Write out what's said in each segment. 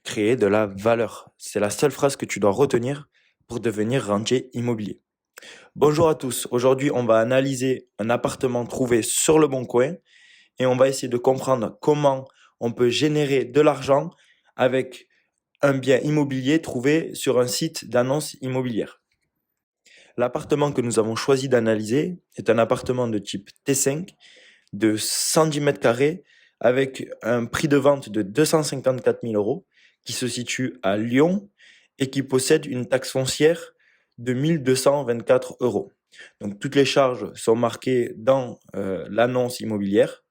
créer de la valeur. C'est la seule phrase que tu dois retenir pour devenir rentier immobilier. Bonjour à tous, aujourd'hui on va analyser un appartement trouvé sur le Bon Coin et on va essayer de comprendre comment on peut générer de l'argent avec un bien immobilier trouvé sur un site d'annonce immobilière. L'appartement que nous avons choisi d'analyser est un appartement de type T5 de 110 mètres carrés avec un prix de vente de 254 000 euros qui se situe à Lyon et qui possède une taxe foncière de 1224 euros. Donc toutes les charges sont marquées dans l'annonce immobilière.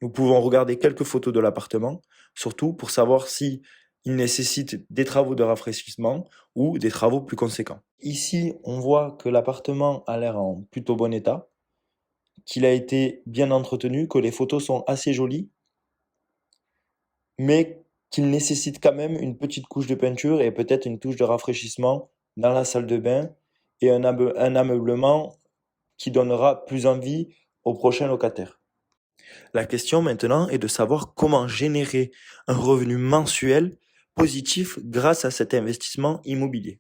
Nous pouvons regarder quelques photos de l'appartement, surtout pour savoir si il nécessite des travaux de rafraîchissement ou des travaux plus conséquents. Ici, on voit que l'appartement a l'air en plutôt bon état, qu'il a été bien entretenu, que les photos sont assez jolies, mais qu'il nécessite quand même une petite couche de peinture et peut-être une touche de rafraîchissement dans la salle de bain et un ameublement qui donnera plus envie aux prochains locataires. La question maintenant est de savoir comment générer un revenu mensuel positif grâce à cet investissement immobilier.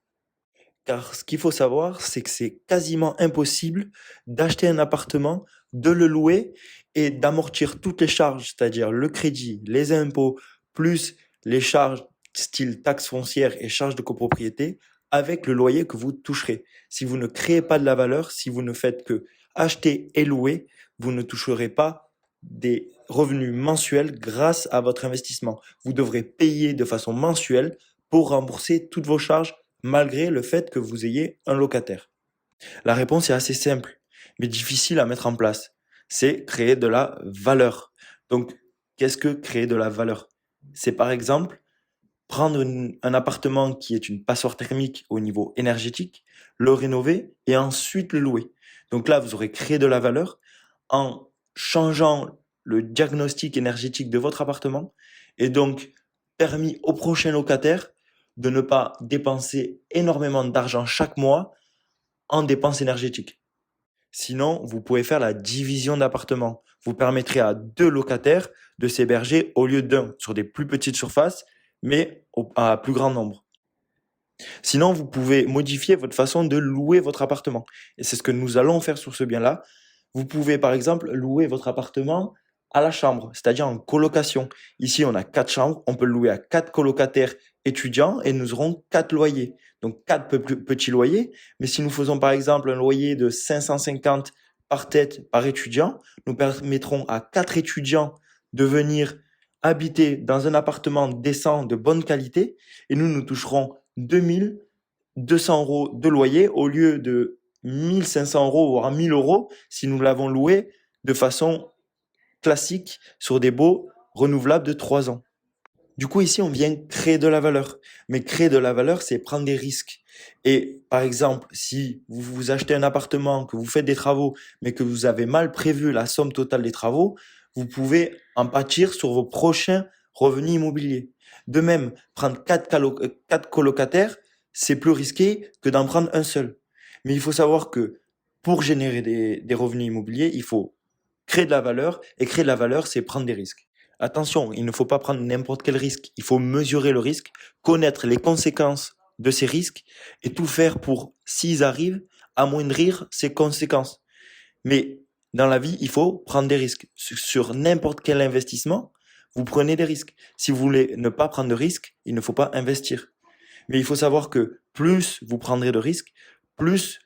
Car ce qu'il faut savoir, c'est que c'est quasiment impossible d'acheter un appartement, de le louer et d'amortir toutes les charges, c'est-à-dire le crédit, les impôts, plus les charges style taxes foncières et charges de copropriété, avec le loyer que vous toucherez. Si vous ne créez pas de la valeur, si vous ne faites que acheter et louer, vous ne toucherez pas des revenus mensuels grâce à votre investissement. Vous devrez payer de façon mensuelle pour rembourser toutes vos charges malgré le fait que vous ayez un locataire. La réponse est assez simple, mais difficile à mettre en place. C'est créer de la valeur. Donc, qu'est-ce que créer de la valeur? C'est par exemple prendre un appartement qui est une passoire thermique au niveau énergétique, le rénover et ensuite le louer. Donc là, vous aurez créé de la valeur en changeant le diagnostic énergétique de votre appartement et donc permis au prochain locataire de ne pas dépenser énormément d'argent chaque mois en dépenses énergétiques. Sinon, vous pouvez faire la division d'appartements. Vous permettrez à deux locataires de s'héberger au lieu d'un sur des plus petites surfaces, mais à plus grand nombre. Sinon, vous pouvez modifier votre façon de louer votre appartement. Et c'est ce que nous allons faire sur ce bien-là. Vous pouvez, par exemple, louer votre appartement à la chambre, c'est-à-dire en colocation. Ici, on a 4 chambres. On peut le louer à 4 colocataires étudiants et nous aurons 4 loyers. Donc, 4 petits loyers. Mais si nous faisons, par exemple, un loyer de 550 par tête par étudiant, nous permettrons à 4 étudiants de venir habiter dans un appartement décent de bonne qualité et nous toucherons 2200 euros de loyer au lieu de 1500 euros, voire 1000 euros si nous l'avons loué de façon classique sur des baux renouvelables de 3 ans. Du coup, ici, on vient créer de la valeur. Mais créer de la valeur, c'est prendre des risques. Et par exemple, si vous achetez un appartement, que vous faites des travaux, mais que vous avez mal prévu la somme totale des travaux, vous pouvez en pâtir sur vos prochains revenus immobiliers. De même, prendre 4 colocataires, c'est plus risqué que d'en prendre un seul. Mais il faut savoir que pour générer des revenus immobiliers, il faut créer de la valeur. Et créer de la valeur, c'est prendre des risques. Attention, il ne faut pas prendre n'importe quel risque. Il faut mesurer le risque, connaître les conséquences de ces risques et tout faire pour, s'ils arrivent, amoindrir ces conséquences. Mais dans la vie, il faut prendre des risques. Sur n'importe quel investissement, vous prenez des risques. Si vous voulez ne pas prendre de risques, il ne faut pas investir. Mais il faut savoir que plus vous prendrez de risques, plus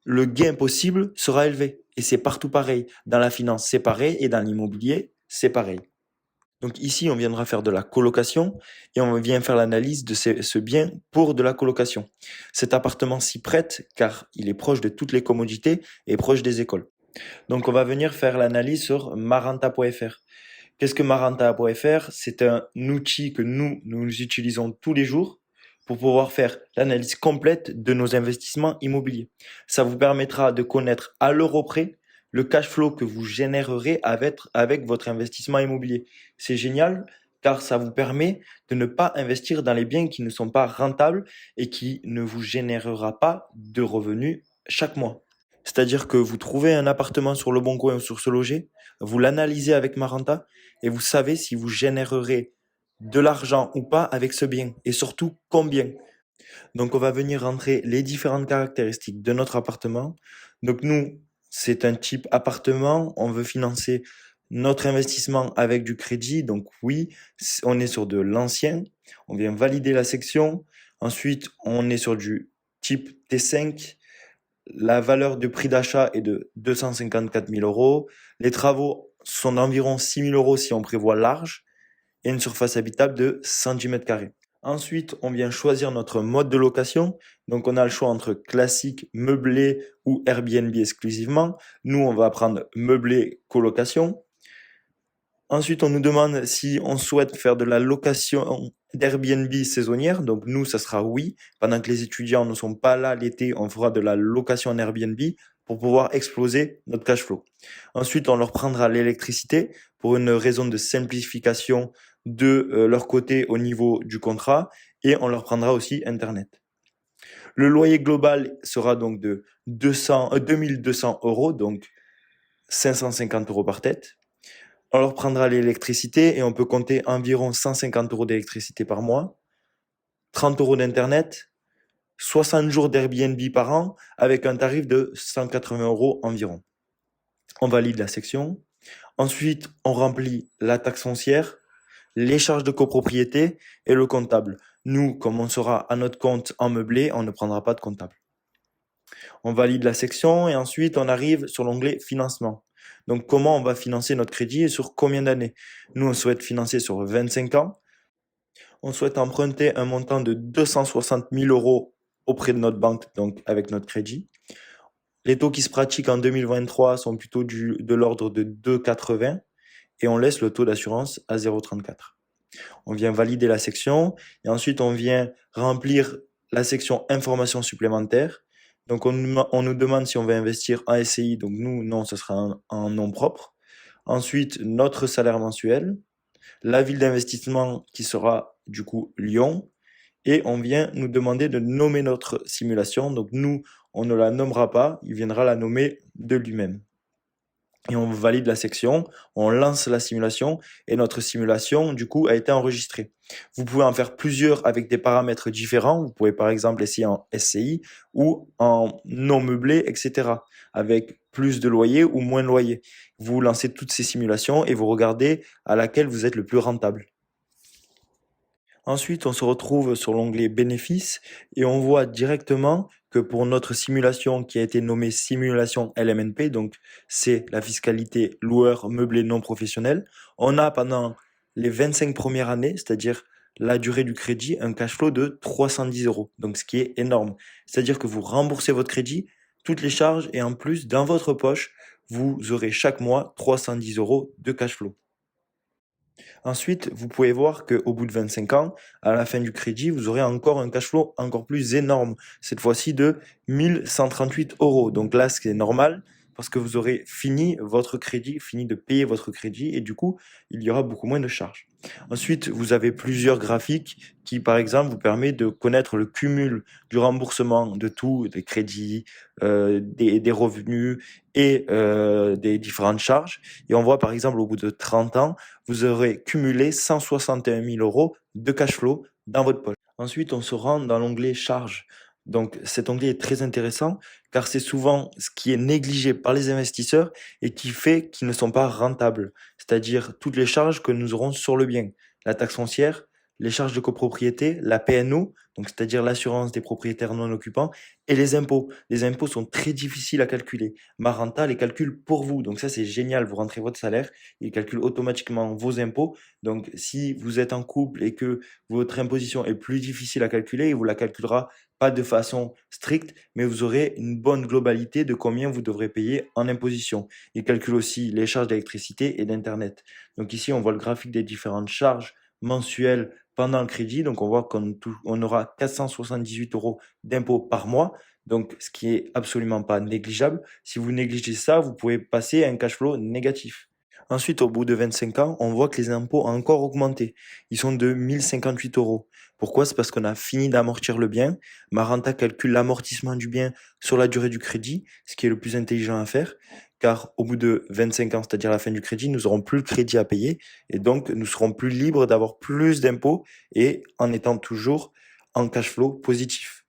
le gain possible sera élevé. Et c'est partout pareil. Dans la finance, c'est pareil. Et dans l'immobilier, c'est pareil. Donc ici, on viendra faire de la colocation et on vient faire l'analyse de ce bien pour de la colocation. Cet appartement s'y prête car il est proche de toutes les commodités et proche des écoles. Donc on va venir faire l'analyse sur maranta.fr. Qu'est-ce que maranta.fr? C'est un outil que nous utilisons tous les jours pour pouvoir faire l'analyse complète de nos investissements immobiliers. Ça vous permettra de connaître à l'euro près le cash flow que vous générerez avec votre investissement immobilier. C'est génial car ça vous permet de ne pas investir dans les biens qui ne sont pas rentables et qui ne vous générera pas de revenus chaque mois. C'est-à-dire que vous trouvez un appartement sur le Bon Coin ou sur Se Loger, vous l'analysez avec Maranta et vous savez si vous générerez de l'argent ou pas avec ce bien et surtout combien. Donc on va venir rentrer les différentes caractéristiques de notre appartement. Donc nous, c'est un type appartement, on veut financer notre investissement avec du crédit. Donc oui, on est sur de l'ancien, on vient valider la section. Ensuite, on est sur du type T5. La valeur de prix d'achat est de 254 000 euros. Les travaux sont d'environ 6 000 euros si on prévoit large et une surface habitable de 110 mètres carrés. Ensuite, on vient choisir notre mode de location. Donc, on a le choix entre classique, meublé ou Airbnb exclusivement. Nous, on va prendre meublé colocation. Ensuite, on nous demande si on souhaite faire de la location d'Airbnb saisonnière. Donc, nous, ça sera oui. Pendant que les étudiants ne sont pas là l'été, on fera de la location en Airbnb pour pouvoir exploser notre cash flow. Ensuite, on leur prendra l'électricité pour une raison de simplification de leur côté au niveau du contrat et on leur prendra aussi Internet. Le loyer global sera donc de 2200 euros, donc 550 euros par tête. On leur prendra l'électricité et on peut compter environ 150 euros d'électricité par mois, 30 euros d'internet, 60 jours d'Airbnb par an avec un tarif de 180 euros environ. On valide la section. Ensuite, on remplit la taxe foncière, les charges de copropriété et le comptable. Nous, comme on sera à notre compte en meublé, on ne prendra pas de comptable. On valide la section et ensuite on arrive sur l'onglet financement. Donc comment on va financer notre crédit et sur combien d'années? Nous, on souhaite financer sur 25 ans. On souhaite emprunter un montant de 260 000 euros auprès de notre banque, donc avec notre crédit. Les taux qui se pratiquent en 2023 sont plutôt de l'ordre de 2,80 et on laisse le taux d'assurance à 0,34. On vient valider la section et ensuite on vient remplir la section informations supplémentaires. Donc on nous demande si on veut investir en SCI, donc nous, non, ce sera en nom propre. Ensuite, notre salaire mensuel, la ville d'investissement qui sera du coup Lyon, et on vient nous demander de nommer notre simulation. Donc nous, on ne la nommera pas, il viendra la nommer de lui-même. Et on valide la section, on lance la simulation et notre simulation du coup a été enregistrée. Vous pouvez en faire plusieurs avec des paramètres différents. Vous pouvez par exemple essayer en SCI ou en non meublé, etc. avec plus de loyer ou moins de loyer. Vous lancez toutes ces simulations et vous regardez à laquelle vous êtes le plus rentable. Ensuite, on se retrouve sur l'onglet bénéfices et on voit directement que pour notre simulation qui a été nommée simulation LMNP, donc c'est la fiscalité loueur meublé non professionnel, on a pendant les 25 premières années, c'est-à-dire la durée du crédit, un cash flow de 310 euros, donc ce qui est énorme. C'est-à-dire que vous remboursez votre crédit, toutes les charges et en plus, dans votre poche, vous aurez chaque mois 310 euros de cash flow. Ensuite, vous pouvez voir qu'au bout de 25 ans, à la fin du crédit, vous aurez encore un cash flow encore plus énorme, cette fois-ci de 1138 euros. Donc là, ce qui est normal, parce que vous aurez fini votre crédit, fini de payer votre crédit, et du coup, il y aura beaucoup moins de charges. Ensuite, vous avez plusieurs graphiques qui, par exemple, vous permettent de connaître le cumul du remboursement de tout, des crédits, des revenus et des différentes charges. Et on voit, par exemple, au bout de 30 ans, vous aurez cumulé 161 000 euros de cash flow dans votre poche. Ensuite, on se rend dans l'onglet charges. Donc, cet onglet est très intéressant car c'est souvent ce qui est négligé par les investisseurs et qui fait qu'ils ne sont pas rentables. C'est-à-dire toutes les charges que nous aurons sur le bien. La taxe foncière, les charges de copropriété, la PNO, donc c'est-à-dire l'assurance des propriétaires non occupants, et les impôts. Les impôts sont très difficiles à calculer. Maranta les calcule pour vous. Donc ça, c'est génial. Vous rentrez votre salaire, il calcule automatiquement vos impôts. Donc si vous êtes en couple et que votre imposition est plus difficile à calculer, il vous la calculera pas de façon stricte, mais vous aurez une bonne globalité de combien vous devrez payer en imposition. Il calcule aussi les charges d'électricité et d'internet. Donc ici, on voit le graphique des différentes charges mensuelles pendant le crédit. Donc on voit qu'on aura 478 euros d'impôts par mois, donc ce qui est absolument pas négligeable. Si vous négligez ça, vous pouvez passer à un cash flow négatif. Ensuite, au bout de 25 ans, on voit que les impôts ont encore augmenté. Ils sont de 1058 euros. Pourquoi? C'est parce qu'on a fini d'amortir le bien. Maranta calcule l'amortissement du bien sur la durée du crédit, ce qui est le plus intelligent à faire. car au bout de 25 ans, c'est-à-dire la fin du crédit, nous aurons plus le crédit à payer et donc nous serons plus libres d'avoir plus d'impôts et en étant toujours en cash flow positif.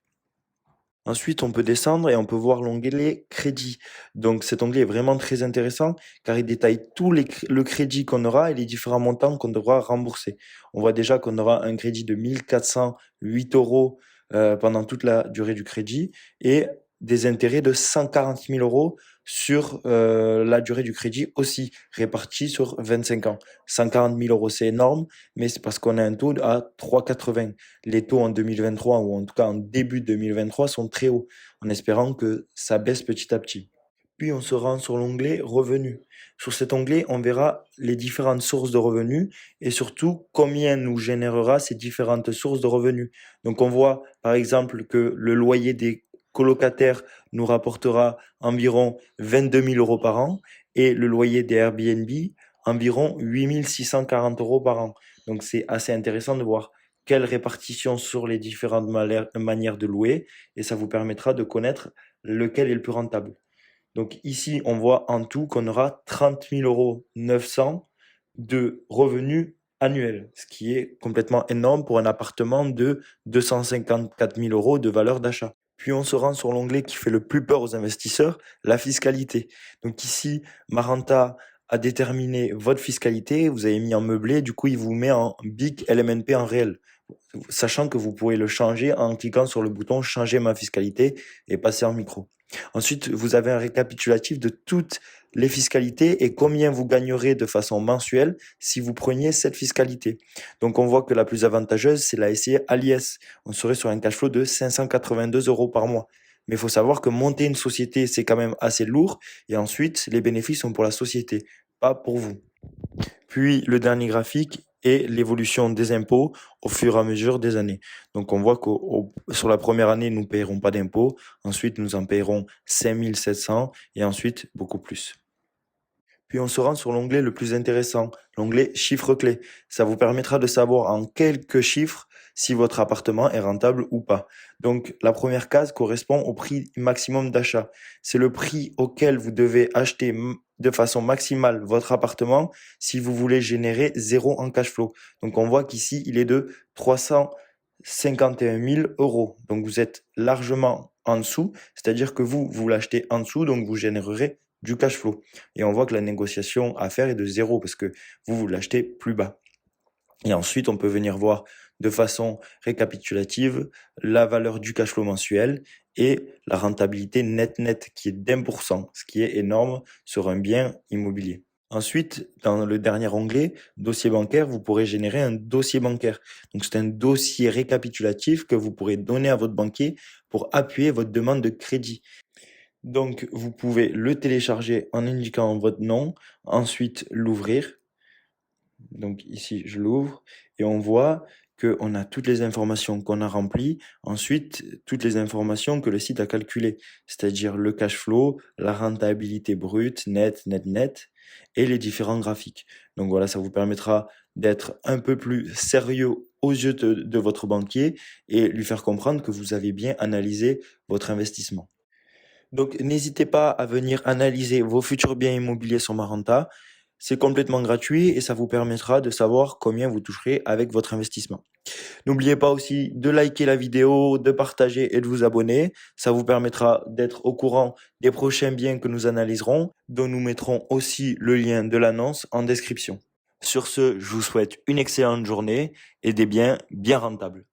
Ensuite, on peut descendre et on peut voir l'onglet crédit. Donc cet onglet est vraiment très intéressant car il détaille le crédit qu'on aura et les différents montants qu'on devra rembourser. On voit déjà qu'on aura un crédit de 1408 euros pendant toute la durée du crédit et des intérêts de 140 000 euros sur la durée du crédit aussi, répartis sur 25 ans. 140 000 euros, c'est énorme, mais c'est parce qu'on a un taux à 3,80. Les taux en 2023, ou en tout cas en début 2023, sont très hauts, en espérant que ça baisse petit à petit. Puis on se rend sur l'onglet revenus. Sur cet onglet, on verra les différentes sources de revenus et surtout combien nous générera ces différentes sources de revenus. Donc on voit par exemple que le loyer des colocataires nous rapportera environ 22 000 euros par an et le loyer des Airbnb environ 8 640 euros par an. Donc c'est assez intéressant de voir quelle répartition sur les différentes manières de louer et ça vous permettra de connaître lequel est le plus rentable. Donc ici, on voit en tout qu'on aura 30 900 euros de revenus annuels, ce qui est complètement énorme pour un appartement de 254 000 euros de valeur d'achat. Puis on se rend sur l'onglet qui fait le plus peur aux investisseurs, la fiscalité. Donc ici, Maranta a déterminé votre fiscalité, vous avez mis en meublé, du coup il vous met en BIC LMNP en réel, sachant que vous pouvez le changer en cliquant sur le bouton changer ma fiscalité et passer en micro. Ensuite, vous avez un récapitulatif de toutes les fiscalités et combien vous gagnerez de façon mensuelle si vous preniez cette fiscalité. Donc on voit que la plus avantageuse, c'est la SCI à l'IS. On serait sur un cash flow de 582 euros par mois. Mais il faut savoir que monter une société, c'est quand même assez lourd. Et ensuite, les bénéfices sont pour la société, pas pour vous. Puis le dernier graphique est l'évolution des impôts au fur et à mesure des années. Donc on voit que sur la première année, nous ne payerons pas d'impôts, ensuite nous en payerons 5 700 et ensuite beaucoup plus. Puis on se rend sur l'onglet le plus intéressant, l'onglet chiffres clés. Ça vous permettra de savoir en quelques chiffres si votre appartement est rentable ou pas. Donc la première case correspond au prix maximum d'achat. C'est le prix auquel vous devez acheter de façon maximale votre appartement si vous voulez générer zéro en cash flow. Donc on voit qu'ici il est de 351 000 euros. Donc vous êtes largement en dessous, c'est-à-dire que vous l'achetez en dessous, donc vous générerez du cash flow. Et on voit que la négociation à faire est de zéro parce que vous l'achetez plus bas. Et ensuite, on peut venir voir de façon récapitulative la valeur du cash flow mensuel et la rentabilité net qui est d'1%, ce qui est énorme sur un bien immobilier. Ensuite, dans le dernier onglet, dossier bancaire, vous pourrez générer un dossier bancaire. Donc, c'est un dossier récapitulatif que vous pourrez donner à votre banquier pour appuyer votre demande de crédit. Donc, vous pouvez le télécharger en indiquant votre nom, ensuite l'ouvrir. Donc ici, je l'ouvre et on voit qu'on a toutes les informations qu'on a remplies, ensuite toutes les informations que le site a calculées, c'est-à-dire le cash flow, la rentabilité brute, net et les différents graphiques. Donc voilà, ça vous permettra d'être un peu plus sérieux aux yeux de votre banquier et lui faire comprendre que vous avez bien analysé votre investissement. Donc, n'hésitez pas à venir analyser vos futurs biens immobiliers sur Maranta. C'est complètement gratuit et ça vous permettra de savoir combien vous toucherez avec votre investissement. N'oubliez pas aussi de liker la vidéo, de partager et de vous abonner. Ça vous permettra d'être au courant des prochains biens que nous analyserons, dont nous mettrons aussi le lien de l'annonce en description. Sur ce, je vous souhaite une excellente journée et des biens bien rentables.